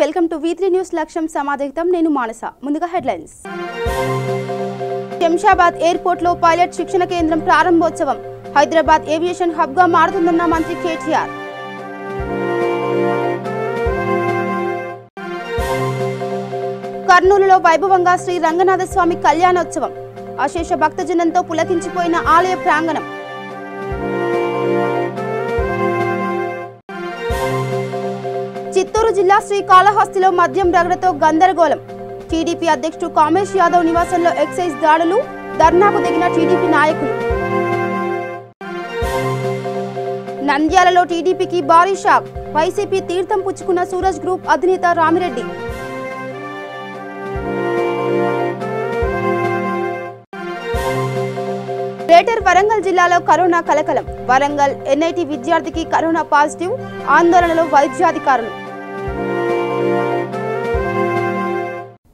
Welcome to V3 news లక్ష్యం సమాధితం నేను మానస ముందుగా హెడ్లైన్స్ శంషాబాద్ ఎయిర్పోర్ట్ లో పైలట్ శిక్షణ కేంద్రం ప్రారంభోత్సవం హైదరాబాద్ ఏవియేషన్ హబ్ గా మారుతుందన్న మంత్రి కేటీఆర్ కర్నూలులో వైభవంగా శ్రీ రంగనాథ స్వామి కళ్యాణోత్సవం అశేష భక్తజనంతో పులకించిపోయిన ఆలయ ప్రాంగణం చిత్తూరు జిల్లా శ్రీకాళహస్తిలో మద్యం రగడతో గందరగోళం టీడీపీ అధ్యక్షుడు కామేష్ యాదవ్ నివాసంలో ఎక్సైజ్ దాడులు ధర్నాకు దిగిన టీడీపీ నాయకులు నంద్యాలలో టీడీపీకి భారీ షాక్ వైసీపీ తీర్థం పుచ్చుకున్న సూరజ్ గ్రూప్ అధినేత రామిరెడ్డి గ్రేటర్ వరంగల్ జిల్లాలో కరోనా కలకలం వరంగల్ ఎన్ఐటి విద్యార్థికి కరోనా పాజిటివ్ ఆందోళనలో వైద్యాధికారులు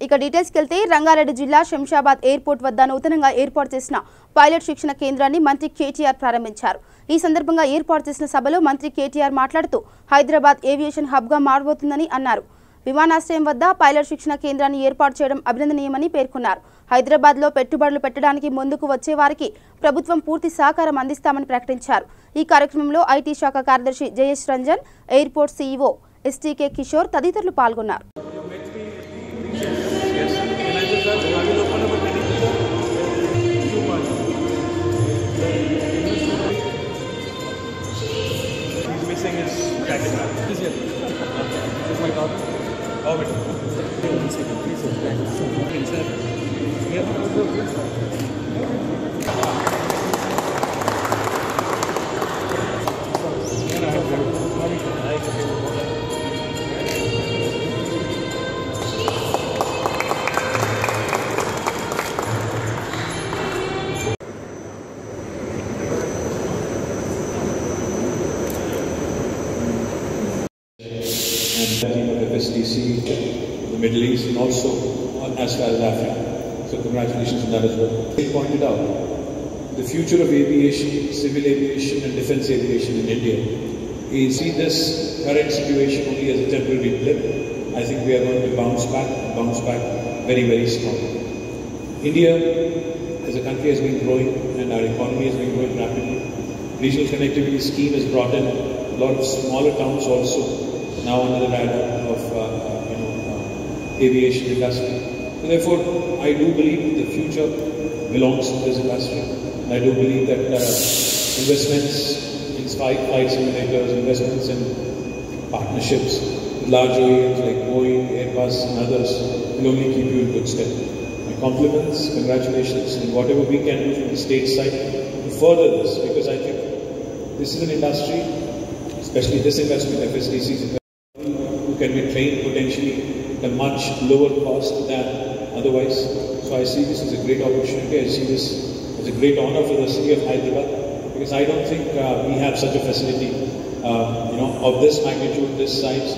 ఇక డీటెయిల్స్కి వెళ్తే రంగారెడ్డి జిల్లా శంషాబాద్ ఎయిర్పోర్ట్ వద్ద నూతనంగా ఏర్పాటు చేసిన పైలట్ శిక్షణ కేంద్రాన్ని మంత్రి కేటీఆర్ ప్రారంభించారు. ఈ సందర్భంగా ఏర్పాటు చేసిన సభలో మంత్రి కేటీఆర్ మాట్లాడుతూ హైదరాబాద్ ఏవియేషన్ హబ్ గా మారబోతుందని అన్నారు. విమానాశ్రయం వద్ద పైలట్ శిక్షణ కేంద్రాన్ని ఏర్పాటు చేయడం అభినందనీయమని పేర్కొన్నారు. హైదరాబాద్ లో పెట్టుబడులు పెట్టడానికి ముందుకు వచ్చే వారికి ప్రభుత్వం పూర్తి సహకారం అందిస్తామని ప్రకటించారు. ఈ కార్యక్రమంలో ఐటీ శాఖ కార్యదర్శి Jayesh Ranjan, airport CEO STK Kishore తదితరులు పాల్గొన్నారు. FSDC, the Middle East, and also as far as Africa. So congratulations on that as well. They pointed out the future of aviation, civil aviation and defence aviation in India. We see this current situation only as a temporary blip. I think we are going to bounce back very, very strong. India as a country has been growing and our economy has been growing rapidly. Regional connectivity scheme has brought in a lot of smaller towns also now under the radar of aviation industry. So therefore, I do believe the future belongs to this industry. I do believe that investments in flight simulators, investments in partnerships with large OEMs like Boeing, Airbus and others will only keep you in good stead. My compliments, congratulations, and whatever we can do from the state side to further this, because I think this is an industry, especially this investment, FSDC, who can be trained potentially at a much lower cost than otherwise. So I see this as a great opportunity. I see this as a great honor for the city of Hyderabad, because I don't think we have such a facility, of this magnitude, this size,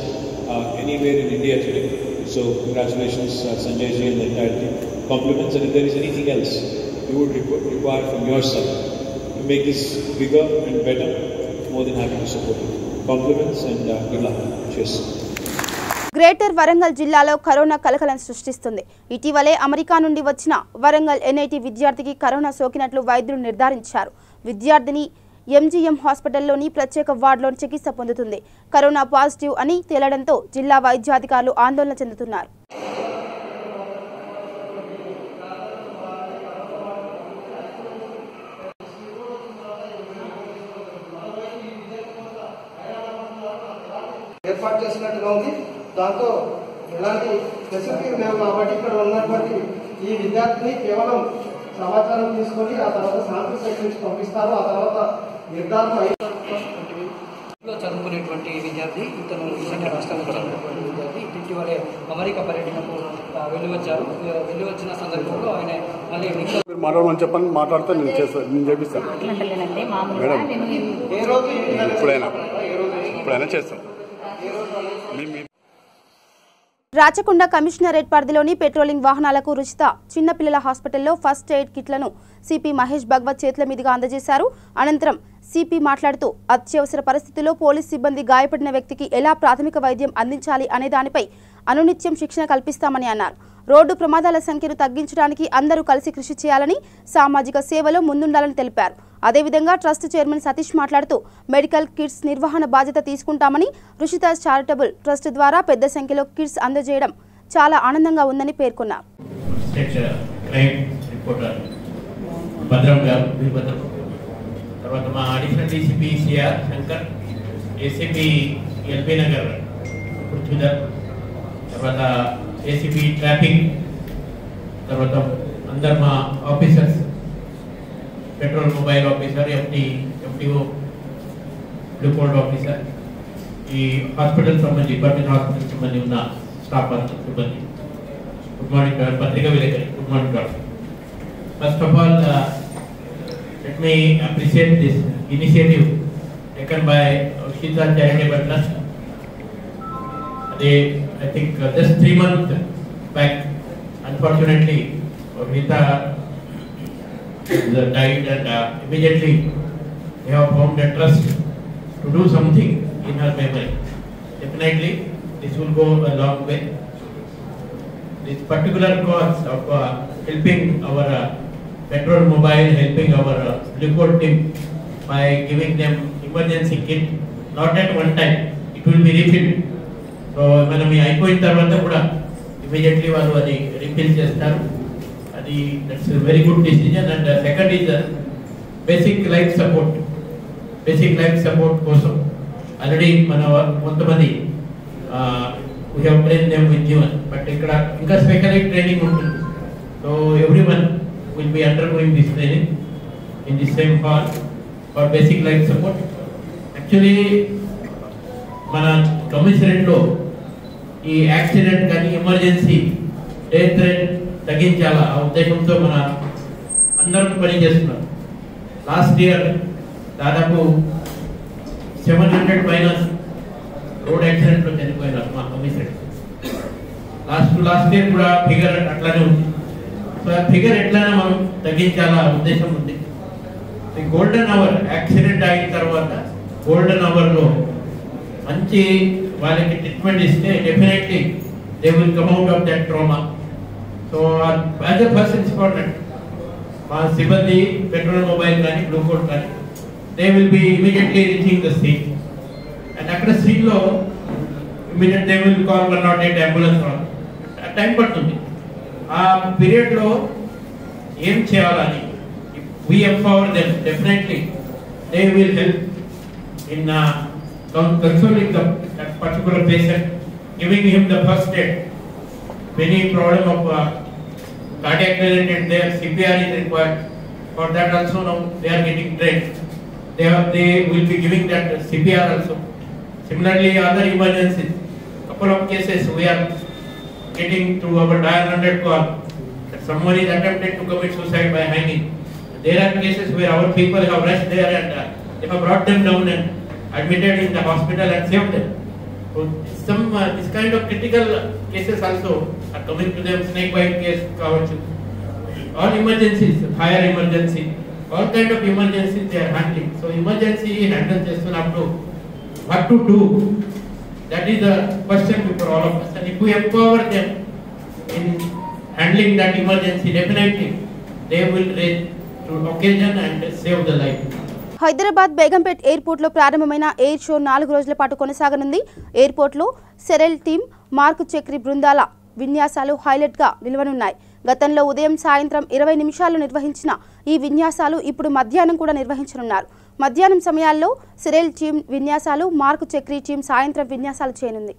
anywhere in India today. So congratulations, Sanjay ji and the entire team. Compliments, and if there is anything else you would require from your side to make this bigger and better, more than happy to support you. Compliments and good luck. Cheers. Greater Warangal జిల్లాలో corona కలకలం సృష్టిస్తుంది. ఇటీవలే America నుండి వచ్చిన Warangal NIT విద్యార్థికి corona సోకినట్లు వైద్యులు నిర్ధారించారు. విద్యార్థిని ఎంజీఎం హాస్పిటల్లోని ప్రత్యేక వార్డులో చికిత్స పొందుతుంది. కరోనా పాజిటివ్ అని తేలడంతో జిల్లా వైద్యాధికారులు ఆందోళన చెందుతున్నారు. ఏర్పాటు చేసినట్టుగా ఉంది. దాంతో ఎలాంటి ఫెసిలిటీ లేవు కాబట్టి ఇక్కడ ఉన్నటువంటి ఈ విద్యార్థిని కేవలం సమాచారం తీసుకొని ఆ తర్వాత శాంపుల్ సేకరించి పంపిస్తారు. ఆ తర్వాత నిర్ధారణ చదువుకునేటువంటి విద్యార్థి ఇతను ఈశాన్య రాష్ట్రాలకు చెందినటువంటి విద్యార్థి ఇటీవలే అమెరికా పర్యటనకు వెళ్ళి వచ్చిన సందర్భంలో ఆయన మళ్ళీ మాట్లాడమని చెప్పని మాట్లాడితే నేను చేపిస్తాను మేడం. ఇప్పుడైనా చేస్తాను. రాచకొండ కమిషనరేట్ పరిధిలోని పెట్రోలింగ్ వాహనాలకు రుచిత చిన్నపిల్లల హాస్పిటల్లో ఫస్ట్ ఎయిడ్ కిట్లను సిపి మహేష్ భగవత్ చేతుల మీదుగా అందజేశారు. అనంతరం సిపి మాట్లాడుతూ అత్యవసర పరిస్థితుల్లో పోలీస్ సిబ్బంది గాయపడిన వ్యక్తికి ఎలా ప్రాథమిక వైద్యం అందించాలి అనే దానిపై అనునిత్యం శిక్షణ కల్పిస్తామని అన్నారు. రోడ్డు ప్రమాదాల సంఖ్యను తగ్గించడానికి అందరూ కలిసి కృషి చేయాలని, సామాజిక సేవలో ముందుండాలని తెలిపారు. అదేవిధంగా ట్రస్ట్ చైర్మన్ సతీష్ మాట్లాడుతూ మెడికల్ కిట్స్ నిర్వహణ బాధ్యత తీసుకుంటామని, రుషిత చారిటబుల్ ట్రస్ట్ ద్వారా పెద్ద సంఖ్యలో కిట్స్ అందజేయడం చాలా ఆనందంగా ఉందని పేర్కొన్నారు. తర్వాత మా additional DCP CR Shankar, ACP LB Nagar Prithvidhar, తర్వాత ఏసీపీ ట్రాఫిక్, తర్వాత అందరు మా officers, petrol mobile officer, FTO, blue code officer, ఈ హాస్పిటల్ సంబంధించి గవర్నమెంట్ హాస్పిటల్ సంబంధించి ఉన్న స్టాఫ్ సిబ్బంది, గుడ్ మార్నింగ్ పత్రికా విలేకరి, good morning doctor. First of all let me appreciate this initiative taken by Shita Charitable Trust. I think just 3 months back, unfortunately, Rita died, and immediately they have formed a trust to do something in her memory. Definitely, this will go a long way. This particular cause of helping our petrol mobile, helping our liquid team by giving them emergency kit, not at one time, it will be refilled. So మనం అయిపోయిన తర్వాత కూడా immediately వాళ్ళు అది refill చేస్తారు. అది that's a very good decision. And second is basic life support. Basic life support కోసం already మన కొంతమంది we have trained them with Jeevan, but ఇక్కడ ఇంకా స్పెషల్ ట్రైనింగ్ ఉంటుంది. So everyone will be undergoing this training in the same hall for basic life support. Actually, మన commissionerate లో ఈ accident కానీ ఎమర్జెన్సీ డెత్ రేట్ తగ్గించాలా ఆ ఉద్దేశంతో మన అందరం పనిచేస్తున్నాం. లాస్ట్ ఇయర్ దాదాపు 700 పైన రోడ్ యాక్సిడెంట్ లో చనిపోయినారు మా కమిషనరేట్. లాస్ట్ ఇయర్ కూడా ఫిగర్ అట్లానే ఉంది. ఫిగర్ ఎట్లైనా మనం తగ్గించాలా ఉద్దేశం ఉంది. గోల్డెన్ అవర్ యాక్సిడెంట్ అయిన తర్వాత గోల్డెన్ అవర్ లో మంచి వాళ్ళకి ట్రీట్మెంట్ ఇస్తే definitely they will come out of that trauma. So as a first respondent మా సిబ్బంది పెట్రోల్ మొబైల్ కానీ బ్లూ కోడ్ కానీ they will be immediately reaching the scene. And అక్కడ సీన్ లో immediate they will call 108 ambulance. Time పడుతుంది. ఆ period లో ఏం చేయాలని we empower them, definitely they will help in consoling that particular patient, giving him the first aid. Any problem of cardiac related, their CPR is required. For that also now they are getting trained. They will be giving that CPR also. Similarly, other emergencies, couple of cases we are getting through our dial 100 call that someone is attempted to commit suicide by hanging. There are cases where our people have rushed there and they have brought them down and admitted in the hospital and saved them. So this kind of critical cases also are coming to them. Snake bite case, all emergencies, fire emergency, all kind of emergencies they are handling. So emergency handles just up to what to do. That is the question for all of us. And if we empower them in handling that emergency, definitely they will raise to occasion and save the life. Hyderabad Begumpet airport లో ప్రారంభమైన air show 4 రోజుల పాటు కొనసాగనుంది. Airport లో cereal team, mark Chakri బృందాల విన్యాసాలు highlight గా నిలవనున్నాయి. గతంలో ఉదయం సాయంత్రం 20 నిమిషాలు నిర్వహించిన ఈ విన్యాసాలు ఇప్పుడు మధ్యాహ్నం కూడా నిర్వహించనున్నారు. మధ్యాహ్నం సమయాల్లో సెరెల్ టీమ్ విన్యాసాలు, మార్కు చక్రి టీమ్ సాయంత్రం విన్యాసాలు చేయనుంది.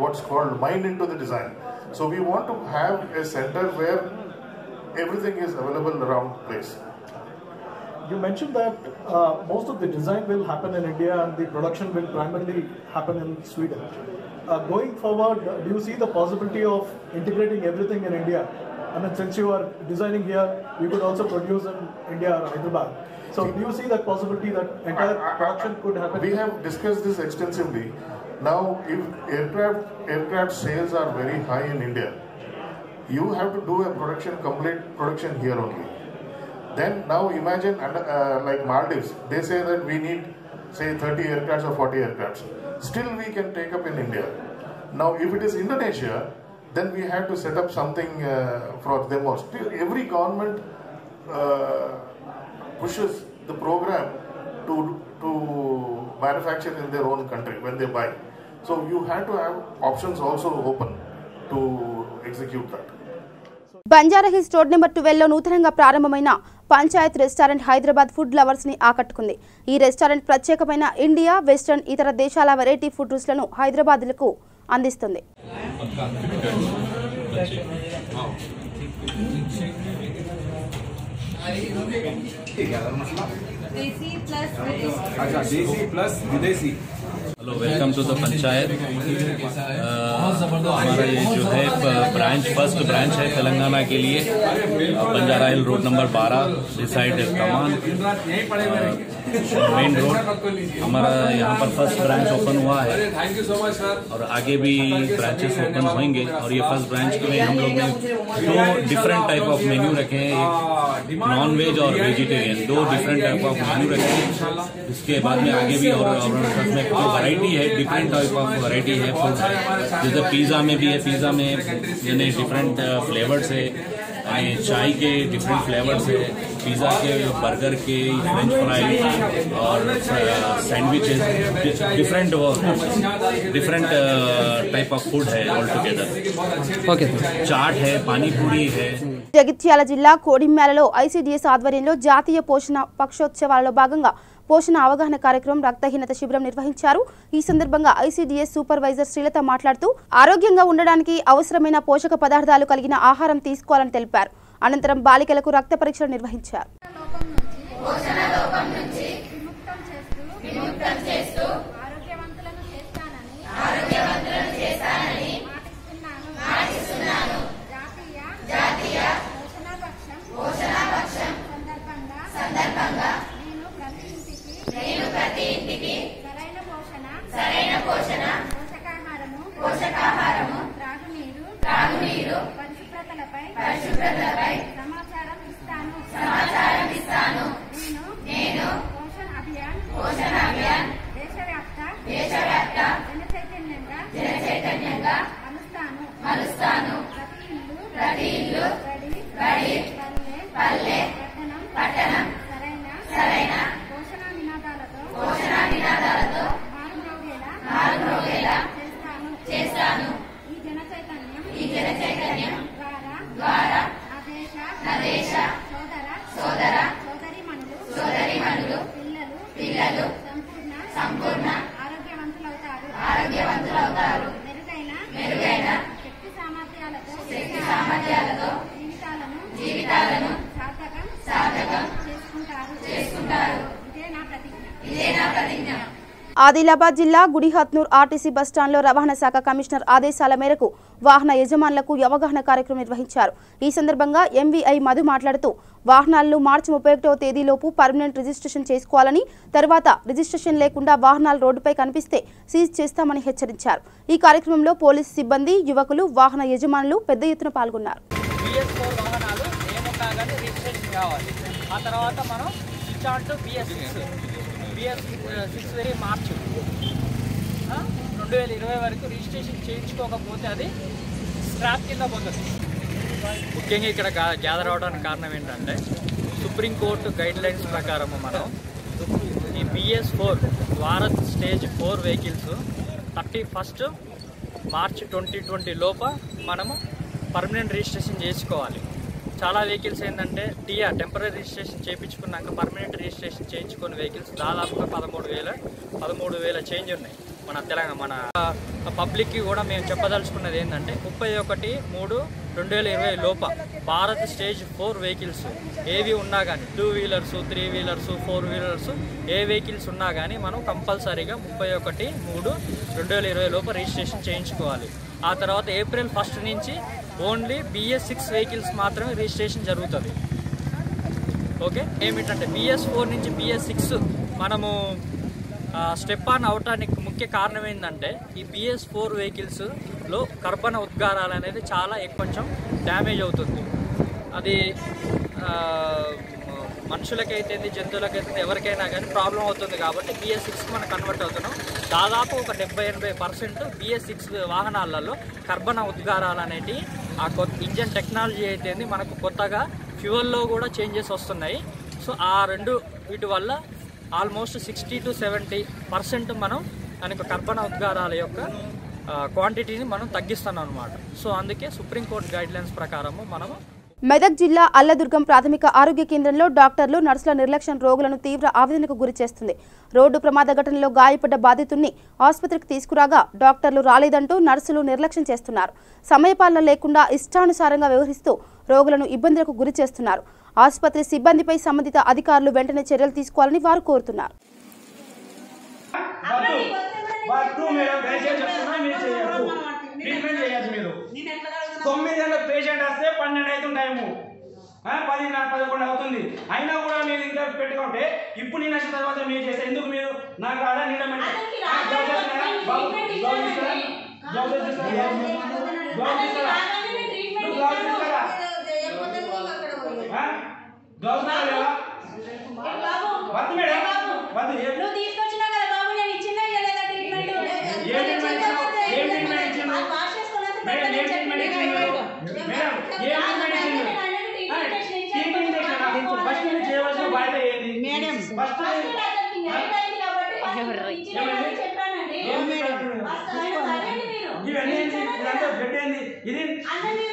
What's called mind into the design. So we want to have a center where everything is available around place. You mentioned that most of the design will happen in India and the production will primarily happen in Sweden. Going forward, do you see the possibility of integrating everything in India? I mean, since you are designing here, you could also produce in India or Hyderabad. So do you see that possibility that entire production could happen? We have discussed this extensively. Now, if aircraft sales are very high in India, you have to do a complete production here only. Then now imagine like Maldives, they say that we need say 30 aircrafts or 40 aircrafts. Still we can take up in India. Now if it is Indonesia, then we have to set up something for them also. Still, every government pushes the program to manufacture in their own country when they buy. So you have to have options also open to execute that. Banjara Hills road number 12లో నూతనంగా ప్రారంభమైన panchayat restaurant Hyderabad food lovers ని ఆకట్టుకుంది. ఈ restaurant ప్రత్యేకమైన India, western, ఇతర దేశాల variety food రుచులను హైదరాబాద్లకు అందిస్తుంది. Hello, welcome to the panchayat. हमारा ये जो है ब्रांच, फर्स्ट ब्रांच है तेलंगाना के लिए, बंजारा हिल रोड नंबर 12 डिसाइड कमान मेन रोड। हमारा यहाँ पर फर्स्ट ब्रांच ओपन हुआ है और आगे भी ब्रांचेस ओपन होंगे। और ये फर्स्ट ब्रांच के में हम लोग ने 2 डिफरेंट टाइप ऑफ मेन्यू रखे हैं, एक नॉन वेज और vegetarian, 2 different type of menu रखे हैं। इसके बाद में आगे भी और में जो वैरायटी है, डिफरेंट टाइप ऑफ वैरायटी है फूड है। जैसे पिज़्ज़ा में भी है, पिज़्ज़ा में यानी डिफरेंट फ्लेवर्स है, चाय के डिफरेंट फ्लेवर्स है, पिज़्ज़ा के, बर्गर के, फ्रेंच फ्राई और sandwiches, different type of food है ऑल टुगेदर। ओके, चाट है, पानी पूरी है। జగిత్యాల జిల్లా కోడిమ్యాలలో ఐసీడీఎస్ ఆధ్వర్యంలో జాతీయ పోషణ పక్షోత్సవాలలో భాగంగా పోషణ అవగాహన కార్యక్రమం రక్తహీనత శిబిరం నిర్వహించారు. ఈ సందర్భంగా ఐసీడీఎస్ సూపర్వైజర్ శ్రీలత మాట్లాడుతూ ఆరోగ్యంగా ఉండడానికి అవసరమైన పోషక పదార్థాలు కలిగిన ఆహారం తీసుకోవాలని తెలిపారు. అనంతరం బాలికలకు రక్త పరీక్షలు నిర్వహించారు. పరిశుభ్రతలపై సమాచారం ఇస్తాను. నేను పోషణ అభియాన్ దేశవ్యాప్త జనచైతన్యంగా మలుస్తాను. ప్రతి ఇల్లు, బడి, పల్లె, పట్టణం సరైన పోషణ నినాదాలతో మారుమోగేలా చేస్తాను. ఈ జనచైతన్యం ద్వారా నా దేశ సోదరీమణులు పిల్లలు సంపూర్ణ ఆరోగ్యవంతులవుతారు. మెరుగైన శక్తి సామర్థ్యాలతో జీవితాలను సార్థకం చేసుకుంటారు. ఇదే నా ప్రతిజ్ఞ. ఆదిలాబాద్ జిల్లా గుడిహత్నూర్ ఆర్టీసీ బస్టాండ్లో రవాణా శాఖ కమిషనర్ ఆదేశాల మేరకు వాహన యజమానులకు అవగాహన కార్యక్రమం నిర్వహించారు. ఈ సందర్భంగా ఎంవీఐ మధు మాట్లాడుతూ వాహనాలను మార్చి 31వ తేదీలోపు పర్మనెంట్ రిజిస్ట్రేషన్ చేసుకోవాలని, తర్వాత రిజిస్ట్రేషన్ లేకుండా వాహనాలు రోడ్డుపై కనిపిస్తే సీజ్ చేస్తామని హెచ్చరించారు. ఈ కార్యక్రమంలో పోలీసు సిబ్బంది, యువకులు, వాహన యజమానులు పెద్ద ఎత్తున పాల్గొన్నారు. BS6 మార్చి 2020 వరకు రిజిస్ట్రేషన్ చేయించుకోకపోతే అది స్క్రాప్ కింద పోతుంది. ముఖ్యంగా ఇక్కడ గ్యాదర్ అవడానికి కారణం ఏంటంటే సుప్రీంకోర్టు గైడ్ లైన్స్ ప్రకారం మనం ఈ BS4 Bharat stage 4 vehicles 31st March 2020 లోప మనము పర్మనెంట్ రిజిస్ట్రేషన్ చేసుకోవాలి. చాలా వెహికల్స్ ఏంటంటే టెంపరీ రిజిస్ట్రేషన్ చేయించుకున్నాక పర్మనెంట్ రిజిస్ట్రేషన్ చేయించుకున్న వెహికల్స్ దాదాపుగా 13,000 చేంజ్ ఉన్నాయి మన తెలంగాణ. మన పబ్లిక్కి కూడా మేము చెప్పదలుచుకున్నది ఏంటంటే 31/3/2020 లోప భారత్ స్టేజ్ 4 వెహికల్స్ ఏవి ఉన్నా కానీ 2 వీలర్స్, 3 వీలర్స్, 4 వీలర్స్ ఏ వెహికల్స్ ఉన్నా కానీ మనం కంపల్సరీగా 31/3/2020 లోప రిజిస్ట్రేషన్ చేయించుకోవాలి. ఆ తర్వాత April 1 నుంచి ఓన్లీ BS6 వెహికల్స్ మాత్రమే రిజిస్ట్రేషన్ జరుగుతుంది. ఓకే, ఏమిటంటే BS4 నుంచి BS6 మనము స్టెప్ ఆన్ అవటానికి ముఖ్య కారణం ఏంటంటే ఈ BS4 వెహికల్స్లో కర్బన ఉద్గారాలు అనేది చాలా కొంచెం డ్యామేజ్ అవుతుంది. అది మనుషులకైతే జంతువులకైతే ఎవరికైనా కానీ ప్రాబ్లం అవుతుంది. కాబట్టి BS6కి మనం కన్వర్ట్ అవుతున్నాం. దాదాపు ఒక 70-80% BS6 వాహనాలలో కర్బన ఉద్గారాలు అనేవి ఆ ఇంజన్ టెక్నాలజీ అయితే మనకు కొత్తగా ఫ్యూయల్లో కూడా చేంజెస్ వస్తున్నాయి. సో ఆ వీటి వల్ల ఆల్మోస్ట్ 60 to 70% మనం దానికి కర్బన ఉద్గారాల యొక్క క్వాంటిటీని మనం తగ్గిస్తున్నాం అన్నమాట. సో అందుకే సుప్రీంకోర్టు గైడ్లైన్స్ ప్రకారము మనము మెదక్ జిల్లా అల్లదుర్గం ప్రాథమిక ఆరోగ్య కేంద్రంలో డాక్టర్లు నర్సుల నిర్లక్ష్యం రోగులను తీవ్ర ఆవేదనకు గురి చేస్తుంది. రోడ్డు ప్రమాద ఘటనలో గాయపడ్డ బాధితుడిని ఆసుపత్రికి తీసుకురాగా డాక్టర్లు రాలేదంటూ నర్సులు నిర్లక్ష్యం చేస్తున్నారు. సమయపాలన లేకుండా ఇష్టానుసారంగా వ్యవహరిస్తూ రోగులను ఇబ్బందులకు గురి చేస్తున్నారు. ఆసుపత్రి సిబ్బందిపై సంబంధిత అధికారులు వెంటనే చర్యలు తీసుకోవాలని వారు కోరుతున్నారు. పేషెంట్ వస్తే 12 అవుతుంది టైము, 10-11 అవుతుంది. అయినా కూడా మీరు ఇంకా పెట్టుకుంటే ఇప్పుడు నేను వచ్చిన తర్వాత మీరు చేస్తే ఎందుకు మీరు నాకు అలా నిండమంటే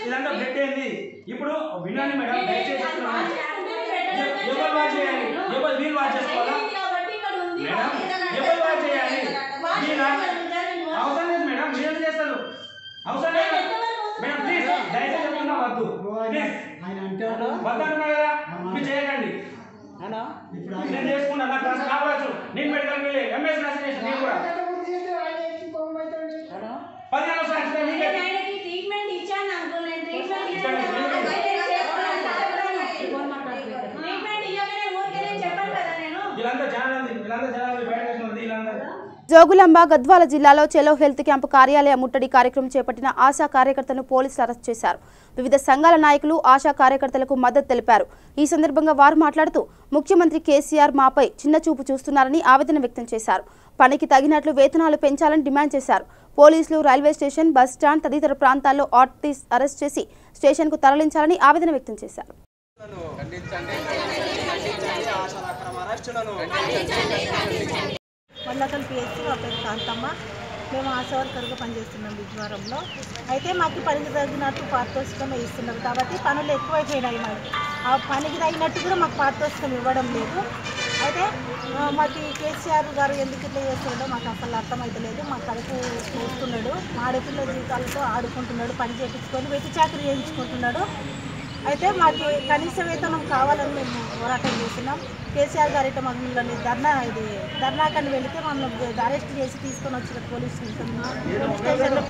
ఇదంతా బ్లడ్ ఏంది ఇప్పుడు వినండి మేడం, దయచేసి ఎవరు వాచ్ చేయాలి, ఎవరు వీళ్ళు వాచ్ చేసుకోవాలా మేడం, ఎవరు వాచ్ చేయాలి అవసరం లేదు మేడం, మీరు చేస్తారు అవసరం లేదు మేడం. ప్లీజ్ దయచేసి చెప్తున్నా వద్దు, ప్లీజ్ వద్దంటున్నా కదా మీరు చేయకండి. నేను చేసుకున్నా నాకు కావచ్చు, నేను మెడికల్ వెళ్ళి MS నర్సింగ్ చేసిన నేను కూడా 15 సంవత్సరాలు జోగులాంబ గద్వాల జిల్లాలో చెలో హెల్త్ క్యాంపు కార్యాలయ ముట్టడి కార్యక్రమం చేపట్టిన ఆశా కార్యకర్తలను పోలీసులు అరెస్ట్ చేశారు. వివిధ సంఘాల నాయకులు ఆశా కార్యకర్తలకు మద్దతు తెలిపారు. ఈ సందర్భంగా వారు మాట్లాడుతూ ముఖ్యమంత్రి కేసీఆర్ మాపై చిన్న చూపు చూస్తున్నారని ఆవేదన వ్యక్తం చేశారు. పనికి తగినట్లు వేతనాలు పెంచాలని డిమాండ్ చేశారు. పోలీసులు రైల్వే స్టేషన్, బస్ స్టాండ్ తదితర ప్రాంతాల్లో ఆర్టీస్ అరెస్ట్ చేసి స్టేషన్కు తరలించాలని ఆవేదన వ్యక్తం చేశారు. వల్లకల్ PSC మా పేరు కాంతమ్మ. మేము ఆశా వర్కర్గా పనిచేస్తున్నాం విజయవాడలో. అయితే మాకు పనికి తగినట్టు పారితోషికం ఇస్తున్నారు కాబట్టి పనులు ఎక్కువైపోయినాయి. మాకు ఆ పనికి తగినట్టు కూడా మాకు పారితోషికం ఇవ్వడం లేదు. అయితే మాకు కేసీఆర్ గారు ఎందుకు ఇట్లా చేస్తుండో మాకు అసలు అర్థమవుతలేదు. మా కడుపు చూస్తున్నాడు, మా ఆడపిల్ల జీవితాలతో ఆడుకుంటున్నాడు, పని చేయించుకొని వెట్టి చాకరీ చేయించుకుంటున్నాడు. అయితే మాకు కనీస వేతనం కావాలని మేము పోరాటం చేస్తున్నాం. కేసీఆర్ గారు అయితే మమ్మల్ని ధర్నాకని వెళితే మమ్మల్ని అరెస్ట్ చేసి తీసుకొని వచ్చిన పోలీస్ స్టేషన్లో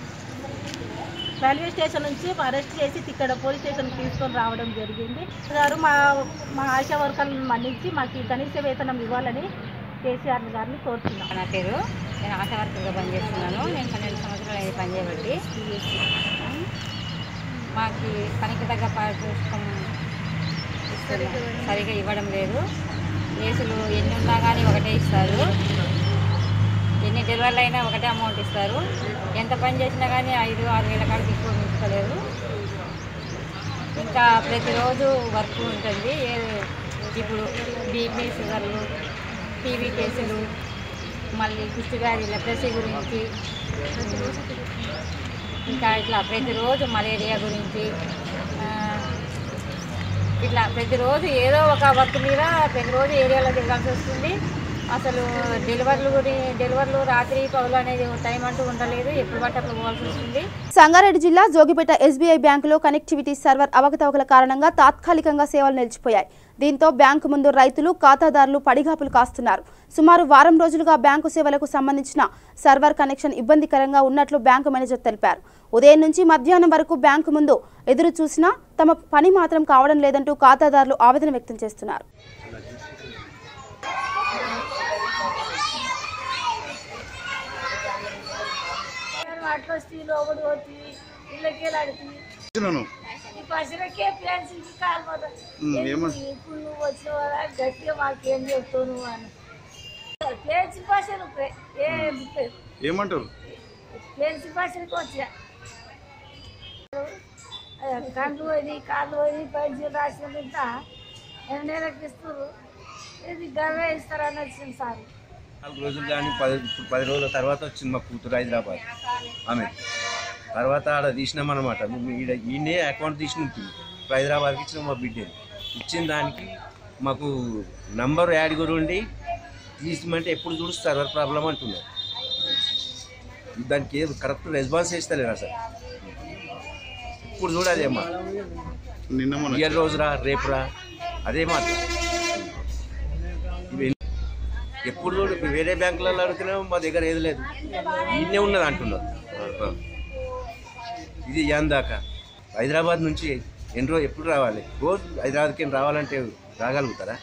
రైల్వే స్టేషన్ నుంచి అరెస్ట్ చేసి ఇక్కడ పోలీస్ స్టేషన్కి తీసుకొని రావడం జరిగింది. గారు మా ఆశా వర్కర్లను మన్నించి మాకు కనీస వేతనం ఇవ్వాలని కేసీఆర్ గారిని కోరుతున్నాం. నా పేరు, నేను ఆశా వర్కర్గా పనిచేస్తున్నాను. నేను 12 సంవత్సరాలు అయింది పని చేయబట్టి. మాకు పనికి తగ్గ పారితోషికం సరిగా ఇవ్వడం లేదు. కేసులు ఎన్ని ఉన్నా కానీ ఒకటే ఇస్తారు, ఎన్ని డెలివరీలు అయినా ఒకటే అమౌంట్ ఇస్తారు. ఎంత పని చేసినా కానీ 5-6 వేల కాడికి ఎక్కువ మించుకోలేదు. ఇంకా ప్రతిరోజు వర్క్ ఉంటుంది. ఇప్పుడు బీపీ, షుగర్లు, టీవీ కేసులు, మళ్ళీ కుష్టి వ్యాధి, లెప్రసీ గురించి, ఇంకా ఇట్లా ప్రతిరోజు మలేరియా గురించి, ఇట్లా ప్రతిరోజు ఏదో ఒక వర్క్ మీద ప్రతిరోజు ఏరియాలో తిరగాల్సి వస్తుంది. అసలు డెలివర్లు రాత్రి పౌలు అనేది టైం అంటూ ఉండలేదు, ఎప్పుడు పట్టు అప్పుడు పోవాల్సి వస్తుంది. సంగారెడ్డి జిల్లా జోగిపేట SBI బ్యాంకులో కనెక్టివిటీ సర్వర్ అవకతవకల కారణంగా తాత్కాలికంగా సేవలు నిలిచిపోయాయి. దీంతో బ్యాంకు ముందు రైతులు, ఖాతాదారులు పడిగాపులు కాస్తున్నారు. సుమారు వారం రోజులుగా బ్యాంకు సేవలకు సంబంధించిన సర్వర్ కనెక్షన్ ఇబ్బందికరంగా ఉన్నట్లు బ్యాంకు మేనేజర్ తెలిపారు. ఉదయం నుంచి మధ్యాహ్నం వరకు బ్యాంకు ముందు ఎదురు చూసినా తమ పని మాత్రం కావడం లేదంటూ ఖాతాదారులు ఆవేదన వ్యక్తం చేస్తున్నారు. స్టీల్ ఒకటి వచ్చి ఇళ్ళకి ఆడుతుంది ఈ పశువులకే పెన్షన్కి కాలు ఇప్పుడు నువ్వు వచ్చిన గట్టిగా మాకేం చెప్తావు నువ్వు అని పెన్షన్ పశువులు ఏమంటారు పెన్షన్ పశువులకి వచ్చా కండ్లు పోయి కాళ్ళు పోయి పెన్షన్ రాసినంత 2 నెలలకు ఇస్తారు ఇది గవే ఇస్తారని వచ్చింది సార్ 4 రోజులు కానీ 10 రోజుల తర్వాత వచ్చింది మా కూతురు హైదరాబాద్ ఆమె తర్వాత ఆడ తీసినాం అనమాట ఈయనే అకౌంట్ తీసి ఉంటుంది హైదరాబాద్కి ఇచ్చిన మా బిడ్డని ఇచ్చిన దానికి మాకు నంబర్ యాడ్ కూడా ఉండి తీసిమంటే ఎప్పుడు చూడు సర్వర్ ప్రాబ్లం అంటున్నారు దానికి ఏది కరెక్ట్ రెస్పాన్స్ చేస్తలేరు అసలు ఇప్పుడు చూడు అదేమా నిన్న రోజురా రేపురా అదే మాట ఎప్పుడు చూడు వేరే బ్యాంకులలో అడుగుతున్నాం మా దగ్గర ఏది లేదు ఇన్నే ఉన్నది అంటున్నారు ఇది దాకా హైదరాబాద్ నుంచి ఎప్పుడు రావాలి రోజు హైదరాబాద్కి రావాలంటే రాగలుగుతారా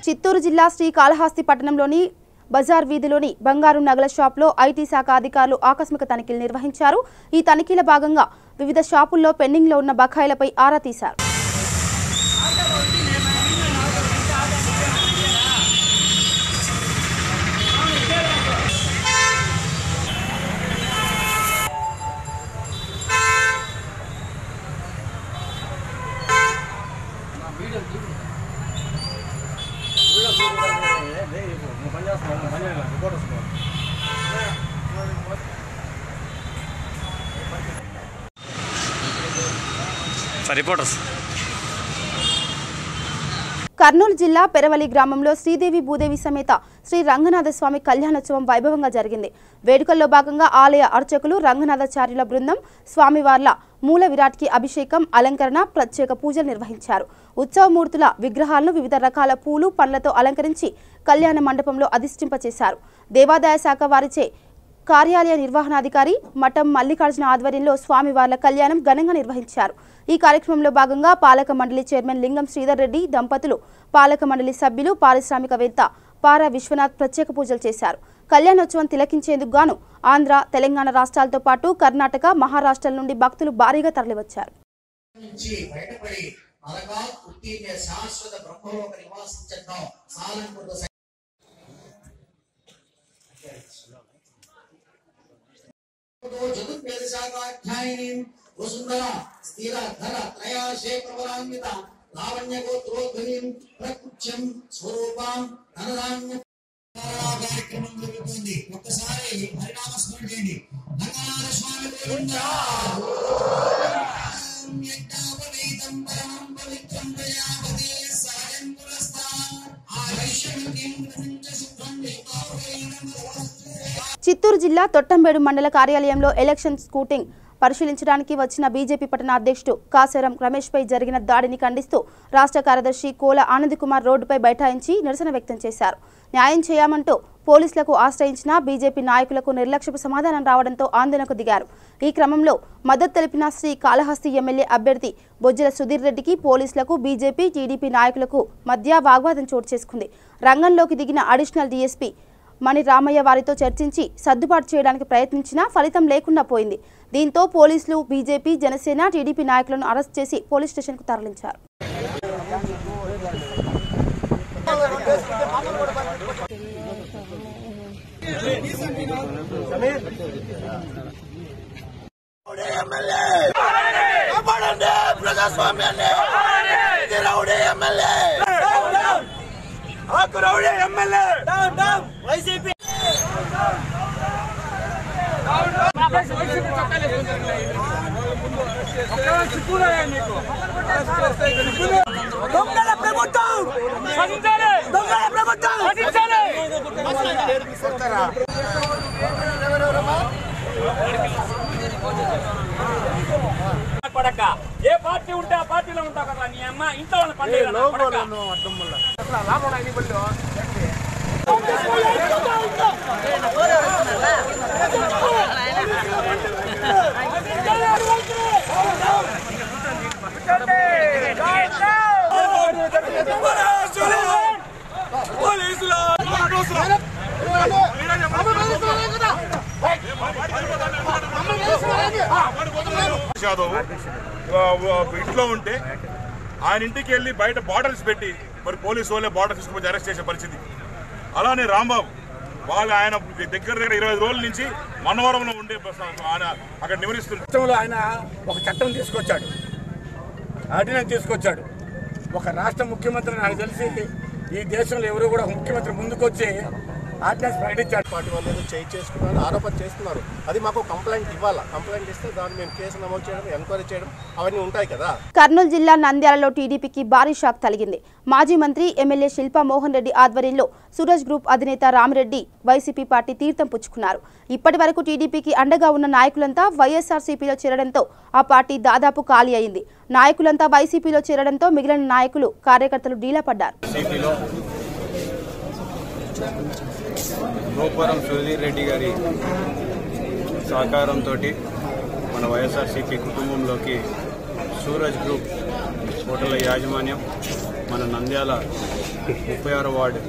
చిత్తూరు జిల్లా శ్రీకాళహస్తి పట్టణంలోని బజార్ వీధిలోని బంగారు నగల షాప్లో ఐటీ శాఖ అధికారులు ఆకస్మిక తనిఖీలు నిర్వహించారు ఈ తనిఖీల భాగంగా వివిధ షాపుల్లో పెండింగ్లో ఉన్న బకాయిలపై ఆరా తీశారు రిపోర్టర్స్ కర్నూలు జిల్లా పెరవలి గ్రామంలో శ్రీదేవి భూదేవి సమేత శ్రీ రంగనాథ స్వామి కళ్యాణోత్సవం వైభవంగా జరిగింది. వేడుకల్లో భాగంగా ఆలయ అర్చకులు రంగనాథాచార్యుల బృందం స్వామివార్ల మూల విరాట్కి అభిషేకం, అలంకరణ, ప్రత్యేక పూజలు నిర్వహించారు. ఉత్సవమూర్తుల విగ్రహాలను వివిధ రకాల పూలు, పండ్లతో అలంకరించి కళ్యాణ మండపంలో అధిష్ఠింపచేశారు. దేవాదాయ శాఖ వారిచే కార్యాలయ నిర్వహణాధికారి మఠం మల్లికార్జున ఆధ్వర్యంలో స్వామివార్ల కళ్యాణం ఘనంగా నిర్వహించారు. ఈ కార్యక్రమంలో భాగంగా పాలక మండలి చైర్మన్ లింగం శ్రీధర్ రెడ్డి దంపతులు, పాలక మండలి సభ్యులు, పారిశ్రామికవేత్త పారా విశ్వనాథ్ ప్రత్యేక పూజలు చేశారు. కళ్యాణోత్సవం తిలకించేందుకు గాను ఆంధ్ర, తెలంగాణ రాష్ట్రాలతో పాటు కర్ణాటక, మహారాష్ట్ర నుండి భక్తులు భారీగా తరలివచ్చారు. वसुंधरा स्थिर धर त्रयाशे प्रवरान्वित लावण्य गोत्रोद्भवीं प्रकुच्छं स्वरूपां धनधान्य కార్యక్రమం జరుగుతుంది. ఒక్కసారి హరినామ స్మరణ చేయండి. రంగనాథ స్వామి గోవిందా యజ్ఞాపవేదం పరమం పవిత్రం ప్రజాపతే సహజం పురస్తాం ఆయుష్యం కించ సుఖం చిత్తూరు జిల్లా తొట్టంబేడు మండల కార్యాలయంలో ఎలక్షన్ స్కూటింగ్ పరిశీలించడానికి వచ్చిన బీజేపీ పట్టణ అధ్యక్షుడు కాసరం రమేష్పై జరిగిన దాడిని ఖండిస్తూ రాష్ట్ర కార్యదర్శి కోల ఆనంద్ కుమార్ రోడ్డుపై బైఠాయించి నిరసన వ్యక్తం చేశారు. న్యాయం చేయమంటూ పోలీసులకు ఆశ్రయించిన బీజేపీ నాయకులకు నిర్లక్ష్యపు సమాధానం రావడంతో ఆందోళనకు దిగారు. ఈ క్రమంలో మద్దతు తెలిపిన శ్రీకాళహస్తి ఎమ్మెల్యే అభ్యర్థి బొజ్జల సుధీర్ రెడ్డికి పోలీసులకు, బీజేపీ, టీడీపీ నాయకులకు మధ్య వాగ్వాదం చోటు చేసుకుంది. రంగంలోకి దిగిన అడిషనల్ డీఎస్పీ మణి రామయ్య వారితో చర్చించి సర్దుబాటు చేయడానికి ప్రయత్నించినా ఫలితం లేకుండా పోయింది. దీంతో పోలీసులు బీజేపీ, జనసేన, టీడీపీ నాయకులను అరెస్ట్ చేసి పోలీస్ స్టేషన్కు తరలించారు. పడక ఏ పార్టీ ఉంటే ఆ పార్టీలో ఉంటావు కదా నీ అమ్మ ఇంట్లో వాళ్ళ పండుగ పోలీసులు యాదవ్ ఇంట్లో ఉంటే ఆయన ఇంటికి వెళ్ళి బయట బాటిల్స్ పెట్టి మరి పోలీసు వాళ్ళే బాటిల్ తీసుకుని అరెస్ట్ చేసే పరిస్థితి. అలానే రాంబాబు వాళ్ళు ఆయన దగ్గర 25 రోజుల నుంచి మనవరంలో ఉండే ఆయన అక్కడ నివరిస్తున్నారు. ఆయన ఒక చట్టం తీసుకొచ్చాడు, ఆర్డినెన్స్ తీసుకొచ్చాడు. ఒక రాష్ట్ర ముఖ్యమంత్రి నాకు తెలిసి ఈ దేశంలో ఎవరు కూడా ముఖ్యమంత్రి ముందుకొచ్చి ఆర్డినెన్స్ ప్రకటించాడు. పార్టీ వాళ్ళు ఏదో చేసుకున్నారు, ఆరోపణ చేస్తున్నారు. అది మాకు కంప్లైంట్ ఇవ్వాలా, కంప్లైంట్ ఇస్తే దాన్ని మేము కేసు నమోదు చేయడం, ఎంక్వైరీ చేయడం అవన్నీ ఉంటాయి కదా. కర్నూలు జిల్లా నంద్యాలలో టీడీపీకి భారీ షాక్ తగిలింది. మాజీ మంత్రి ఎమ్మెల్యే శిల్పా మోహన్ రెడ్డి ఆధ్వర్యంలో సూరజ్ గ్రూప్ అధినేత రామిరెడ్డి వైసీపీ పార్టీ తీర్థం పుచ్చుకున్నారు. ఇప్పటి వరకు టీడీపీకి అండగా ఉన్న నాయకులంతా వైఎస్ఆర్సీపీలో చేరడంతో ఆ పార్టీ దాదాపు ఖాళీ అయింది. నాయకులంతా వైసీపీలో చేరడంతో మిగిలిన నాయకులు కార్యకర్తలు డీలా పడ్డారు. గోపురం సుధీర్ రెడ్డి గారి సహకారంతో మన వైఎస్ఆర్సీపీ కుటుంబంలోకి సూరజ్ గ్రూప్ హోటళ్ల యాజమాన్యం, మన నంద్యాల 36వ వార్డు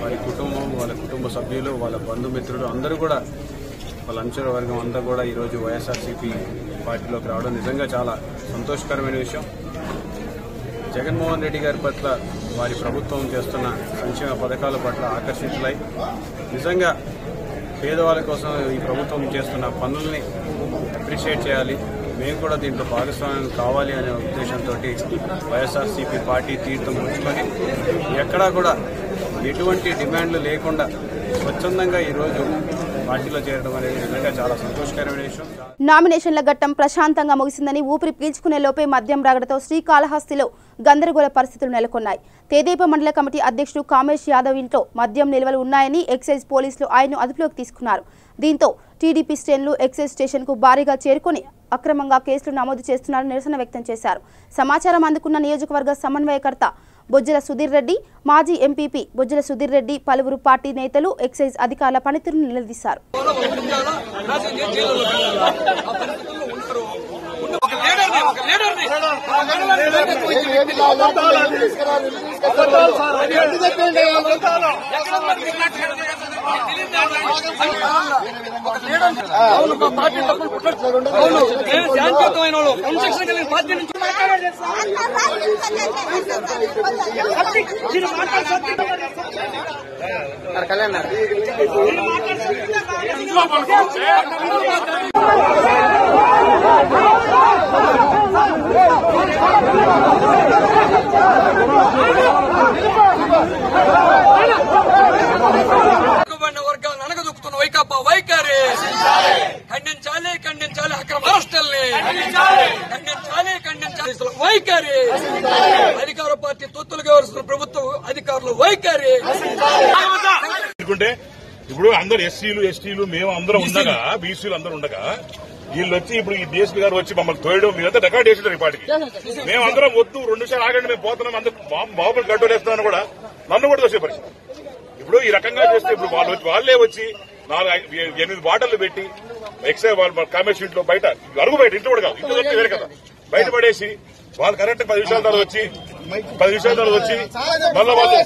వారి కుటుంబం, వాళ్ళ కుటుంబ సభ్యులు, వాళ్ళ బంధుమిత్రులు అందరూ కూడా, వాళ్ళ అంచర వర్గం అంతా కూడా ఈరోజు వైఎస్ఆర్సీపీ పార్టీలోకి రావడం నిజంగా చాలా సంతోషకరమైన విషయం. జగన్మోహన్ రెడ్డి గారి పట్ల, వారి ప్రభుత్వం చేస్తున్న సంక్షేమ పథకాల పట్ల ఆకర్షితులై నిజంగా పేదవాళ్ళ కోసం ఈ ప్రభుత్వం చేస్తున్న పనుల్ని అప్రిషియేట్ చేయాలి, మేము కూడా దీంట్లో భాగస్వామ్యం కావాలి అనే ఉద్దేశంతో వైఎస్ఆర్సీపీ పార్టీ తీర్థం పుచ్చుకొని ఎక్కడా కూడా ఎటువంటి డిమాండ్లు లేకుండా స్వచ్ఛందంగా ఈరోజు పార్టీలో చేరడం అనేది నిజంగా చాలా సంతోషకరమైన విషయం. నామినేషన్ల ఘట్టం ప్రశాంతంగా ముగిసిందని ఊపిరి పీల్చుకునే లోపే మద్యం రాగడంతో శ్రీకాళహస్తిలో గందరగోళ పరిస్థితులు నెలకొన్నాయి. తేదేపా మండల కమిటీ అధ్యక్షుడు కామేష్ యాదవ్ ఇంట్లో మద్యం నిల్వలు ఉన్నాయని ఎక్సైజ్ పోలీసులు ఆయన్ను అదుపులోకి తీసుకున్నారు. దీంతో టీడీపీ శ్రేణులు ఎక్సైజ్ స్టేషన్కు భారీగా చేరుకొని అక్రమంగా కేసులు నమోదు చేస్తున్నారని నిరసన వ్యక్తం చేశారు. సమాచారం అందుకున్న నియోజకవర్గ సమన్వయకర్త బొజ్జల సుధీర్ రెడ్డి, మాజీ ఎంపీపీ బొజ్జల సుధీర్ రెడ్డి, పలువురు పార్టీ నేతలు ఎక్సైజ్ అధికారుల పనితీరును నిలదీశారు. వర్గాలను అనగదొక్కుతున్న వైకాపా వైఖరి ఖండించాలి, ఖండించాలి అక్రమ అరెస్టుల్ని ఖండించాలి, ఖండించాలి వైఖరి అధికార పార్టీ తొత్తులుగా వస్తున్న ప్రభుత్వం అధికారుల వైఖరి. ఇప్పుడు అందరు ఎస్సీలు ఎస్టీలు మేము అందరం ఉండగా, బీసీలు అందరూ ఉండగా వీళ్ళు వచ్చి ఇప్పుడు ఈ డీఎస్పీ గారు వచ్చి మమ్మల్ని తోయడం మీరంతా రికార్డ్ చేసినారు. ఈ పాటికి మేమందరం వద్దు 2 నిమిషాలు ఆగండి మేము పోతున్నాం, అందరూ బాబులు గడ్డోలేస్తున్నాను కూడా నన్ను కూడా తోసే పరిస్థితి. ఇప్పుడు ఈ రకంగా చేస్తే ఇప్పుడు వాళ్ళే వచ్చి 4-8 బాటలు పెట్టి ఎక్సైజ్ వాళ్ళు కామేష్ ఇంట్లో బయట అరుగు బయట ఇంట్లో కూడా ఇంట్లో వస్తే వేరే కదా బయట పడేసి వాళ్ళు కరెక్ట్ 10 నిమిషాల తర్వాత వచ్చి మళ్ళీ వాళ్ళు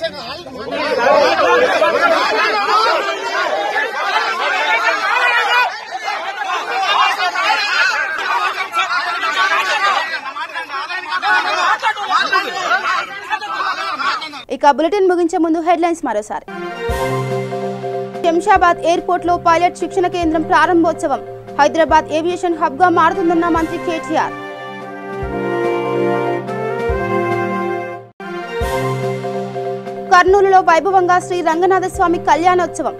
ఇక బులెటిన్ ముగించే ముందు హెడ్లైన్స్ మరోసారి. శంషాబాద్ ఎయిర్పోర్ట్ లో పైలట్ శిక్షణ కేంద్రం ప్రారంభోత్సవం. హైదరాబాద్ ఏవియేషన్ హబ్ గా మారుతుందన్న మంత్రి కేటీఆర్. కర్నూలులో వైభవంగా శ్రీ రంగనాథస్వామి కళ్యాణోత్సవం.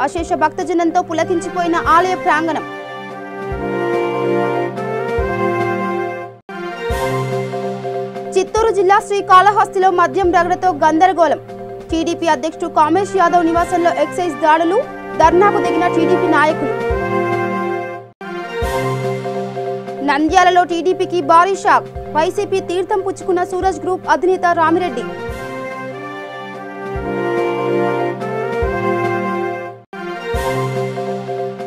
అశేష భక్తజనంతో పులకించిపోయిన ఆలయ ప్రాంగణం. చిత్తూరు జిల్లా శ్రీకాళహస్తిలో మద్యం రగడతో గందరగోళం. టీడీపీ అధ్యక్షుడు కామేష్ యాదవ్ నివాసంలో ఎక్సైజ్ దాడులు, ధర్నాకు దిగిన టీడీపీ నాయకులు. నంద్యాలలో టీడీపీకి భారీ షాక్. వైసీపీ తీర్థం పుచ్చుకున్న సూరజ్ గ్రూప్ అధినేత రామిరెడ్డి.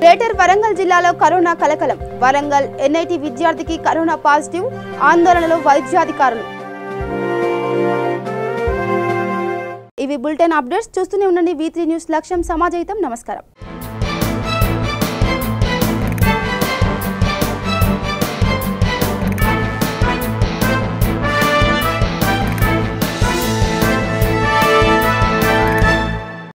గ్రేటర్ వరంగల్ జిల్లాలో కరోనా కలకలం. వరంగల్ ఎన్ఐటి విద్యార్థికి కరోనా పాజిటివ్. ఆందోళనలో వైద్యాధికారులు. ఇవి బులెటిన్ అప్డేట్స్. చూస్తూనే ఉండండి V3 న్యూస్. లక్ష్యం సమాజహితం. నమస్కారం.